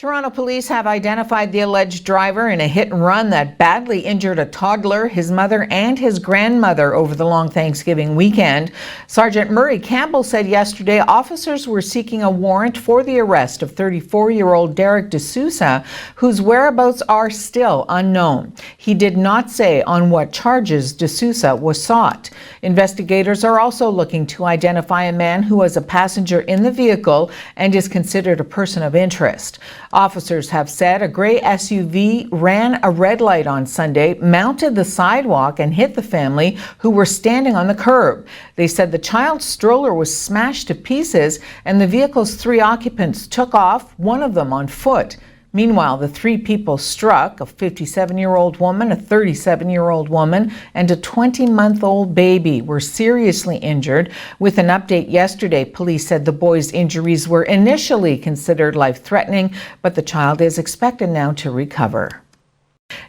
Toronto police have identified the alleged driver in a hit and run that badly injured a toddler, his mother, and his grandmother over the long Thanksgiving weekend. Sergeant Murray Campbell said yesterday officers were seeking a warrant for the arrest of 34-year-old Derek D'Souza, whose whereabouts are still unknown. He did not say on what charges D'Souza was sought. Investigators are also looking to identify a man who was a passenger in the vehicle and is considered a person of interest. Officers have said a gray SUV ran a red light on Sunday, mounted the sidewalk, and hit the family who were standing on the curb. They said the child's stroller was smashed to pieces and the vehicle's 3 occupants took off, one of them on foot. Meanwhile, the 3 people struck, a 57-year-old woman, a 37-year-old woman, and a 20-month-old baby, were seriously injured. With an update yesterday, police said the boy's injuries were initially considered life-threatening, but the child is expected now to recover.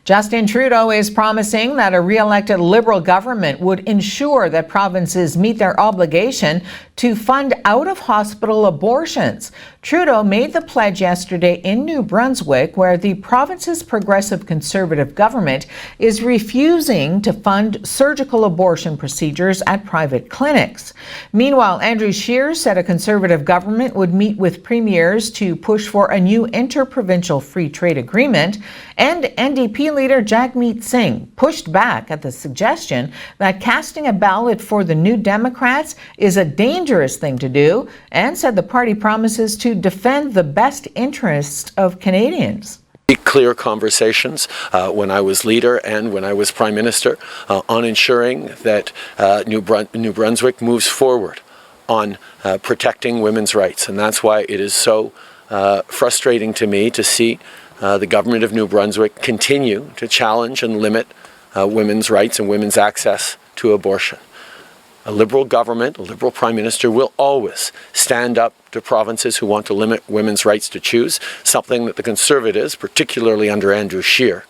Justin Trudeau is promising that a re-elected Liberal government would ensure that provinces meet their obligation to fund out-of-hospital abortions. Trudeau made the pledge yesterday in New Brunswick, where the province's progressive Conservative government is refusing to fund surgical abortion procedures at private clinics. Meanwhile, Andrew Scheer said a Conservative government would meet with premiers to push for a new inter-provincial free trade agreement, and NDP leader Jagmeet Singh pushed back at the suggestion that casting a ballot for the New Democrats is a dangerous thing to do, and said the party promises to defend the best interests of Canadians. Clear conversations when I was leader and when I was Prime Minister on ensuring that New Brunswick moves forward on protecting women's rights. And that's why it is so frustrating to me to see the government of New Brunswick continue to challenge and limit women's rights and women's access to abortion. A Liberal government, a Liberal Prime Minister will always stand up to provinces who want to limit women's rights to choose, something that the Conservatives, particularly under Andrew Scheer,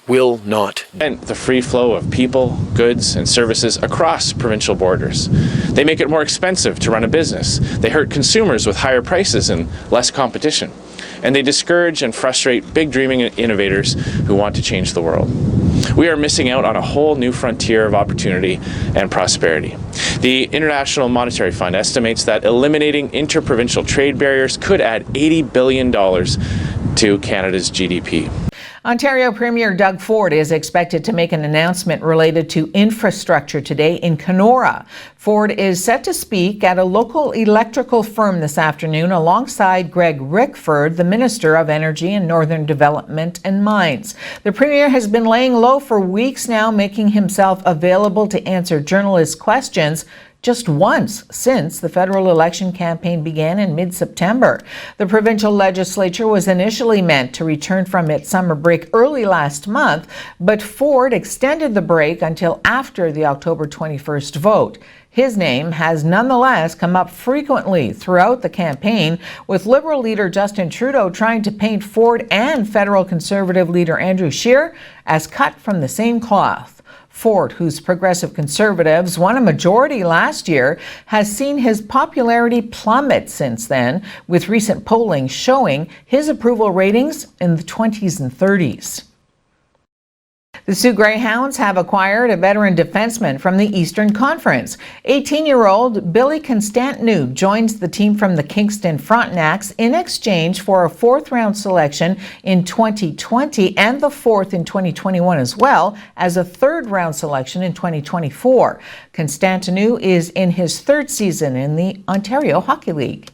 will not. And the free flow of people, goods, and services across provincial borders. They make it more expensive to run a business. They hurt consumers with higher prices and less competition. And they discourage and frustrate big dreaming innovators who want to change the world. We are missing out on a whole new frontier of opportunity and prosperity. The International Monetary Fund estimates that eliminating interprovincial trade barriers could add $80 billion to Canada's GDP. Ontario Premier Doug Ford is expected to make an announcement related to infrastructure today in Kenora. Ford is set to speak at a local electrical firm this afternoon alongside Greg Rickford, the Minister of Energy and Northern Development and Mines. The Premier has been laying low for weeks now, making himself available to answer journalists' questions just once since the federal election campaign began in mid-September. The provincial legislature was initially meant to return from its summer break early last month, but Ford extended the break until after the October 21st vote. His name has nonetheless come up frequently throughout the campaign, with Liberal leader Justin Trudeau trying to paint Ford and federal Conservative leader Andrew Scheer as cut from the same cloth. Ford, whose Progressive Conservatives won a majority last year, has seen his popularity plummet since then, with recent polling showing his approval ratings in the 20s and 30s. The Soo Greyhounds have acquired a veteran defenseman from the Eastern Conference. 18-year-old Billy Constantinou joins the team from the Kingston Frontenacs in exchange for a 4th-round selection in 2020 and the 4th in 2021, as well as a 3rd-round selection in 2024. Constantinou is in his 3rd season in the Ontario Hockey League.